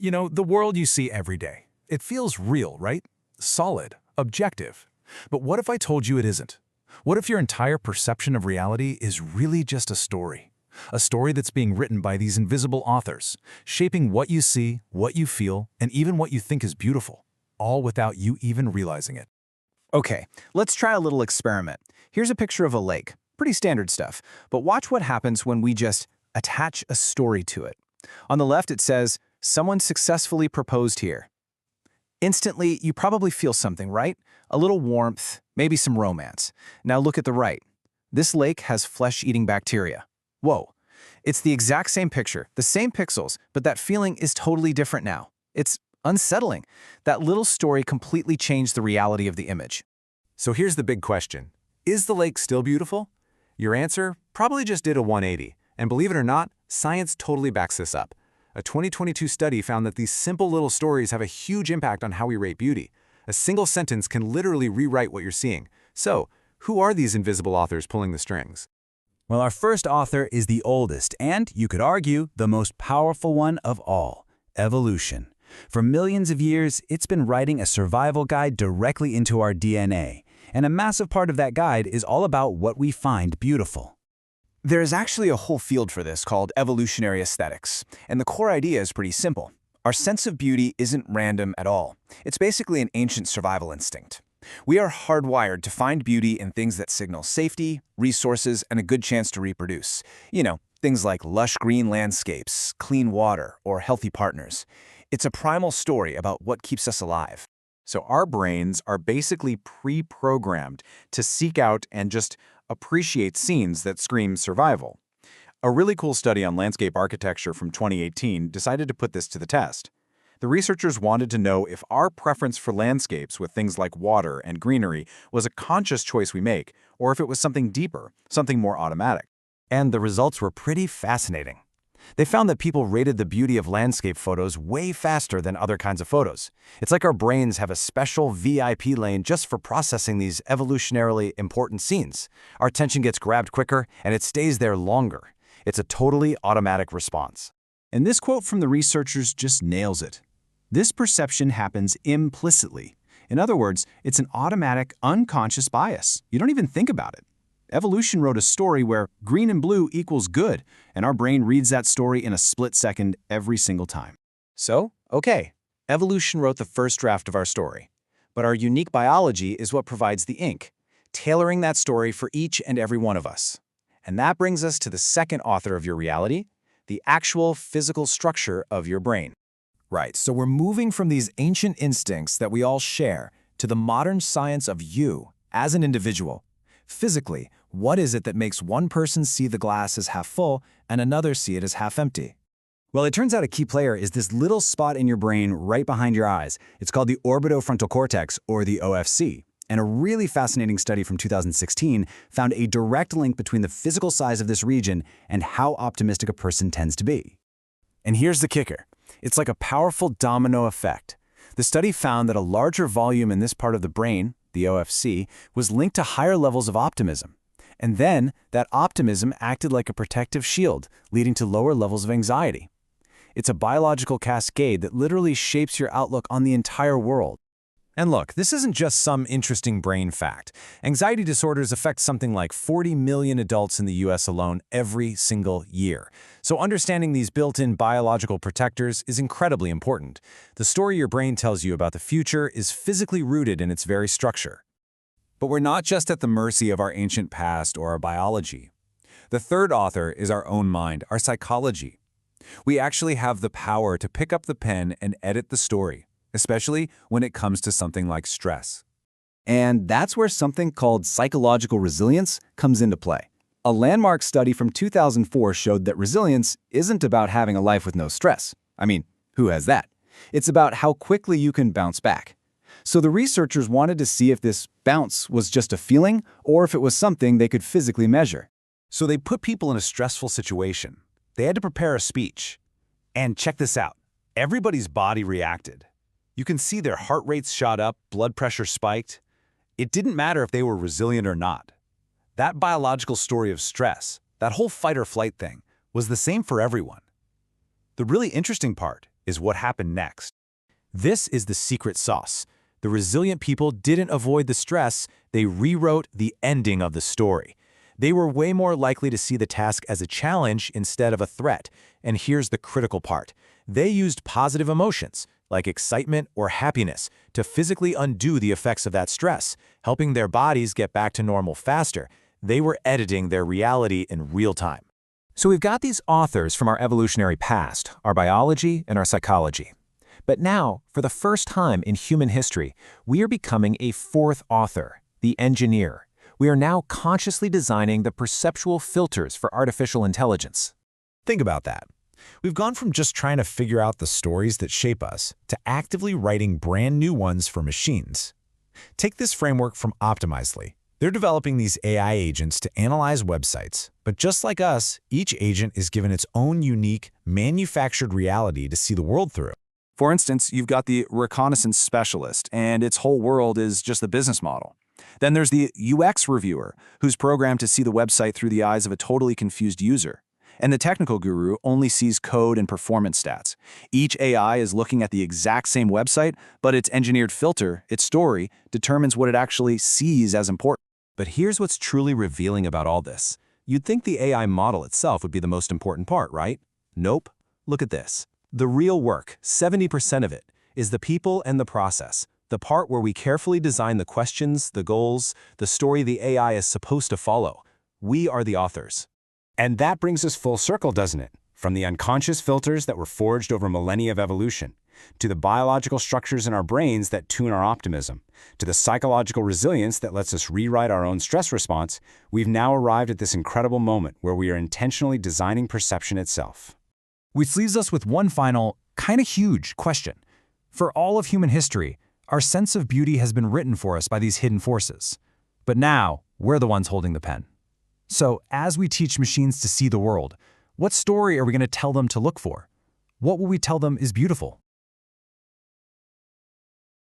You know, the world you see every day. It feels real, right? Solid, objective. But what if I told you it isn't? What if your entire perception of reality is really just a story? A story that's being written by these invisible authors, shaping what you see, what you feel, and even what you think is beautiful, all without you even realizing it. Okay, let's try a little experiment. Here's a picture of a lake. Pretty standard stuff. But watch what happens when we just attach a story to it. On the left, it says, "Someone successfully proposed here." Instantly, you probably feel something, right? A little warmth, maybe some romance. Now look at the right. This lake has flesh-eating bacteria. Whoa. It's the exact same picture, the same pixels, but that feeling is totally different now. It's unsettling. That little story completely changed the reality of the image. So here's the big question. Is the lake still beautiful? Your answer probably just did a 180. And believe it or not, science totally backs this up. A 2022 study found that these simple little stories have a huge impact on how we rate beauty. A single sentence can literally rewrite what you're seeing. So, who are these invisible authors pulling the strings? Well, our first author is the oldest and, you could argue, the most powerful one of all, evolution. For millions of years, it's been writing a survival guide directly into our DNA. And a massive part of that guide is all about what we find beautiful. There is actually a whole field for this called evolutionary aesthetics, and the core idea is pretty simple. Our sense of beauty isn't random at all. It's basically an ancient survival instinct. We are hardwired to find beauty in things that signal safety, resources, and a good chance to reproduce. You know, things like lush green landscapes, clean water, or healthy partners. It's a primal story about what keeps us alive. So our brains are basically pre-programmed to seek out and just appreciate scenes that scream survival. A really cool study on landscape architecture from 2018 decided to put this to the test. The researchers wanted to know if our preference for landscapes with things like water and greenery was a conscious choice we make, or if it was something deeper, something more automatic. And the results were pretty fascinating. They found that people rated the beauty of landscape photos way faster than other kinds of photos. It's like our brains have a special VIP lane just for processing these evolutionarily important scenes. Our attention gets grabbed quicker, and it stays there longer. It's a totally automatic response. And this quote from the researchers just nails it. This perception happens implicitly. In other words, it's an automatic, unconscious bias. You don't even think about it. Evolution wrote a story where green and blue equals good, and our brain reads that story in a split second every single time. So, okay, evolution wrote the first draft of our story. But our unique biology is what provides the ink, tailoring that story for each and every one of us. And that brings us to the second author of your reality, the actual physical structure of your brain. Right, so we're moving from these ancient instincts that we all share to the modern science of you as an individual. Physically, what is it that makes one person see the glass as half full and another see it as half empty? Well, it turns out a key player is this little spot in your brain right behind your eyes. It's called the orbitofrontal cortex, or the OFC. And a really fascinating study from 2016 found a direct link between the physical size of this region and how optimistic a person tends to be. And here's the kicker. It's like a powerful domino effect. The study found that a larger volume in this part of the brain, the OFC, was linked to higher levels of optimism. And then, that optimism acted like a protective shield, leading to lower levels of anxiety. It's a biological cascade that literally shapes your outlook on the entire world. And look, this isn't just some interesting brain fact. Anxiety disorders affect something like 40 million adults in the US alone every single year. So understanding these built-in biological protectors is incredibly important. The story your brain tells you about the future is physically rooted in its very structure. But we're not just at the mercy of our ancient past or our biology. The third author is our own mind, our psychology. We actually have the power to pick up the pen and edit the story, especially when it comes to something like stress. And that's where something called psychological resilience comes into play. A landmark study from 2004 showed that resilience isn't about having a life with no stress. I mean, who has that? It's about how quickly you can bounce back. So the researchers wanted to see if this bounce was just a feeling or if it was something they could physically measure. So they put people in a stressful situation. They had to prepare a speech. And check this out. Everybody's body reacted. You can see their heart rates shot up, blood pressure spiked. It didn't matter if they were resilient or not. That biological story of stress, that whole fight or flight thing, was the same for everyone. The really interesting part is what happened next. This is the secret sauce. The resilient people didn't avoid the stress, they rewrote the ending of the story. They were way more likely to see the task as a challenge instead of a threat. And here's the critical part. They used positive emotions, like excitement or happiness, to physically undo the effects of that stress, helping their bodies get back to normal faster. They were editing their reality in real time. So we've got these authors from our evolutionary past, our biology and our psychology. But now, for the first time in human history, we are becoming a fourth author, the engineer. We are now consciously designing the perceptual filters for artificial intelligence. Think about that. We've gone from just trying to figure out the stories that shape us to actively writing brand new ones for machines. Take this framework from Optimizely. They're developing these AI agents to analyze websites, but just like us, each agent is given its own unique, manufactured reality to see the world through. For instance, you've got the reconnaissance specialist, and its whole world is just the business model. Then there's the UX reviewer, who's programmed to see the website through the eyes of a totally confused user. And the technical guru only sees code and performance stats. Each AI is looking at the exact same website, but its engineered filter, its story, determines what it actually sees as important. But here's what's truly revealing about all this. You'd think the AI model itself would be the most important part, right? Nope. Look at this. The real work, 70% of it, is the people and the process. The part where we carefully design the questions, the goals, the story the AI is supposed to follow. We are the authors. And that brings us full circle, doesn't it? From the unconscious filters that were forged over millennia of evolution, to the biological structures in our brains that tune our optimism, to the psychological resilience that lets us rewrite our own stress response, we've now arrived at this incredible moment where we are intentionally designing perception itself. Which leaves us with one final, kind of huge question. For all of human history, our sense of beauty has been written for us by these hidden forces. But now, we're the ones holding the pen. So, as we teach machines to see the world, what story are we going to tell them to look for? What will we tell them is beautiful?